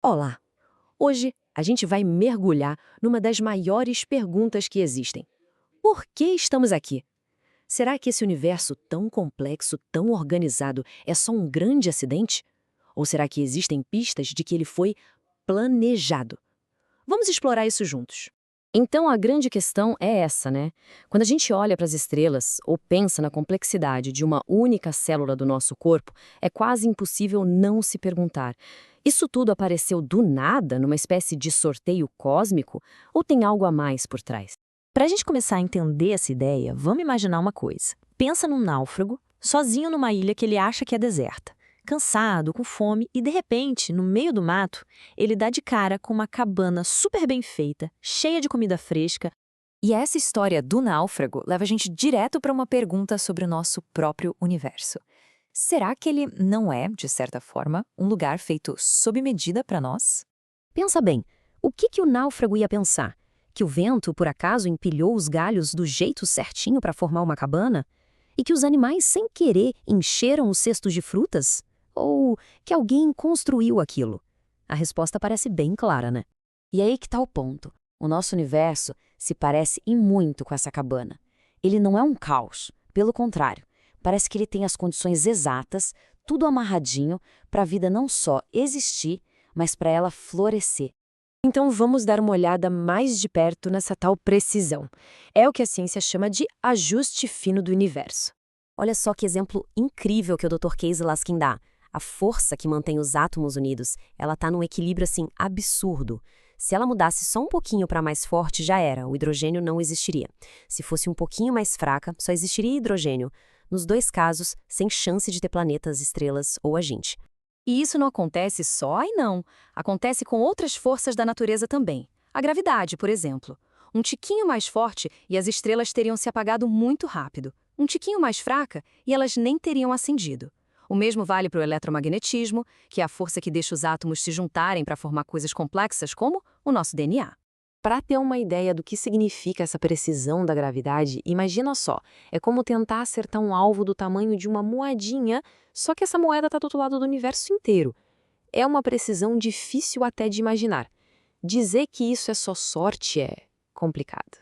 Olá! Hoje a gente vai mergulhar numa das maiores perguntas que existem. Por que estamos aqui? Será que esse universo tão complexo, tão organizado, é só um grande acidente? Ou será que existem pistas de que ele foi planejado? Vamos explorar isso juntos. Então a grande questão é essa, né? Quando a gente olha para as estrelas ou pensa na complexidade de uma única célula do nosso corpo, é quase impossível não se perguntar: isso tudo apareceu do nada, numa espécie de sorteio cósmico, ou tem algo a mais por trás? Para a gente começar a entender essa ideia, vamos imaginar uma coisa. Pensa num náufrago, sozinho numa ilha que ele acha que é deserta. Cansado, com fome e, de repente, no meio do mato, ele dá de cara com uma cabana super bem feita, cheia de comida fresca. E essa história do náufrago leva a gente direto para uma pergunta sobre o nosso próprio universo. Será que ele não é, de certa forma, um lugar feito sob medida para nós? Pensa bem, o que o náufrago ia pensar? Que o vento, por acaso, empilhou os galhos do jeito certinho para formar uma cabana? E que os animais, sem querer, encheram os cestos de frutas? Ou que alguém construiu aquilo? A resposta parece bem clara, né? E aí que está o ponto. O nosso universo se parece em muito com essa cabana. Ele não é um caos, pelo contrário. Parece que ele tem as condições exatas, tudo amarradinho, para a vida não só existir, mas para ela florescer. Então vamos dar uma olhada mais de perto nessa tal precisão. É o que a ciência chama de ajuste fino do universo. Olha só que exemplo incrível que o Dr. Casey Laskin dá. A força que mantém os átomos unidos, ela está num equilíbrio assim absurdo. Se ela mudasse só um pouquinho para mais forte, já era, o hidrogênio não existiria. Se fosse um pouquinho mais fraca, só existiria hidrogênio. Nos dois casos, sem chance de ter planetas, estrelas ou a gente. E isso não acontece só aí não. Acontece com outras forças da natureza também. A gravidade, por exemplo. Um tiquinho mais forte e as estrelas teriam se apagado muito rápido. Um tiquinho mais fraca e elas nem teriam acendido. O mesmo vale para o eletromagnetismo, que é a força que deixa os átomos se juntarem para formar coisas complexas como o nosso DNA. Para ter uma ideia do que significa essa precisão da gravidade, imagina só, é como tentar acertar um alvo do tamanho de uma moedinha, só que essa moeda está do outro lado do universo inteiro. É uma precisão difícil até de imaginar. Dizer que isso é só sorte é complicado.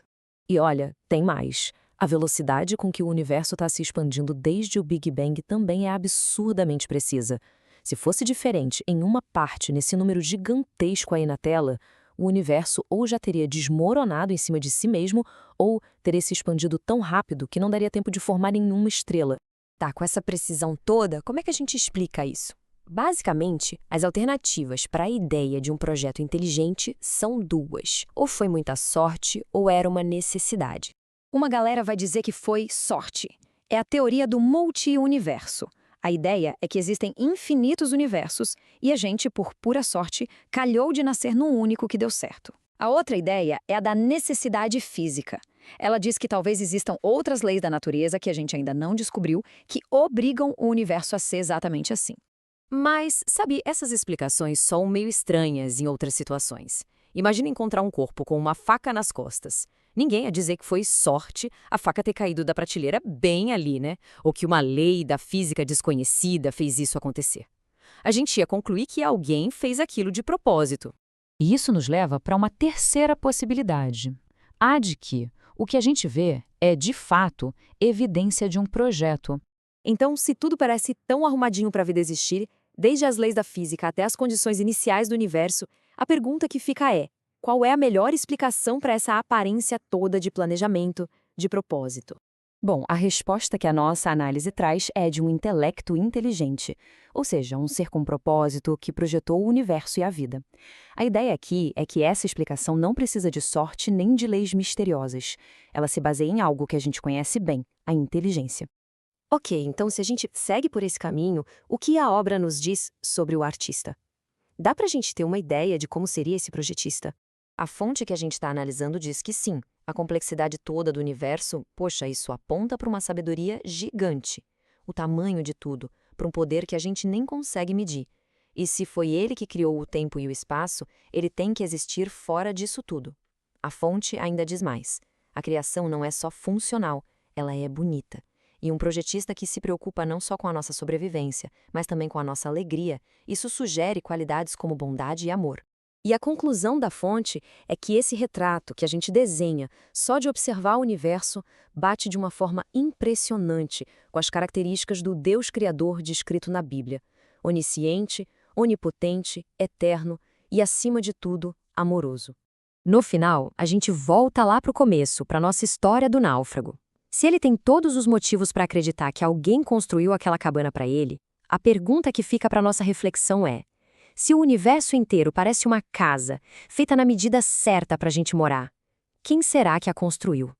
E olha, tem mais. A velocidade com que o universo está se expandindo desde o Big Bang também é absurdamente precisa. Se fosse diferente em uma parte nesse número gigantesco aí na tela, o universo ou já teria desmoronado em cima de si mesmo, ou teria se expandido tão rápido que não daria tempo de formar nenhuma estrela. Tá, com essa precisão toda, como é que a gente explica isso? Basicamente, as alternativas para a ideia de um projeto inteligente são duas. Ou foi muita sorte, ou era uma necessidade. Uma galera vai dizer que foi sorte. É a teoria do multi-universo. A ideia é que existem infinitos universos e a gente, por pura sorte, calhou de nascer num único que deu certo. A outra ideia é a da necessidade física. Ela diz que talvez existam outras leis da natureza que a gente ainda não descobriu que obrigam o universo a ser exatamente assim. Mas, sabe, essas explicações são meio estranhas em outras situações. Imagina encontrar um corpo com uma faca nas costas. Ninguém ia dizer que foi sorte a faca ter caído da prateleira bem ali, né? Ou que uma lei da física desconhecida fez isso acontecer. A gente ia concluir que alguém fez aquilo de propósito. E isso nos leva para uma terceira possibilidade. A de que o que a gente vê é, de fato, evidência de um projeto. Então, se tudo parece tão arrumadinho para a vida existir, desde as leis da física até as condições iniciais do universo, a pergunta que fica é: qual é a melhor explicação para essa aparência toda de planejamento, de propósito? Bom, a resposta que a nossa análise traz é de um intelecto inteligente, ou seja, um ser com propósito que projetou o universo e a vida. A ideia aqui é que essa explicação não precisa de sorte nem de leis misteriosas. Ela se baseia em algo que a gente conhece bem, a inteligência. Ok, então se a gente segue por esse caminho, o que a obra nos diz sobre o artista? Dá pra gente ter uma ideia de como seria esse projetista? A fonte que a gente está analisando diz que sim, a complexidade toda do universo, poxa, isso aponta para uma sabedoria gigante. O tamanho de tudo, para um poder que a gente nem consegue medir. E se foi ele que criou o tempo e o espaço, ele tem que existir fora disso tudo. A fonte ainda diz mais. A criação não é só funcional, ela é bonita. E um projetista que se preocupa não só com a nossa sobrevivência, mas também com a nossa alegria. Isso sugere qualidades como bondade e amor. E a conclusão da fonte é que esse retrato que a gente desenha, só de observar o universo, bate de uma forma impressionante com as características do Deus Criador descrito na Bíblia: onisciente, onipotente, eterno e, acima de tudo, amoroso. No final, a gente volta lá para o começo, para nossa história do náufrago. Se ele tem todos os motivos para acreditar que alguém construiu aquela cabana para ele, a pergunta que fica para nossa reflexão é: se o universo inteiro parece uma casa, feita na medida certa para a gente morar, quem será que a construiu?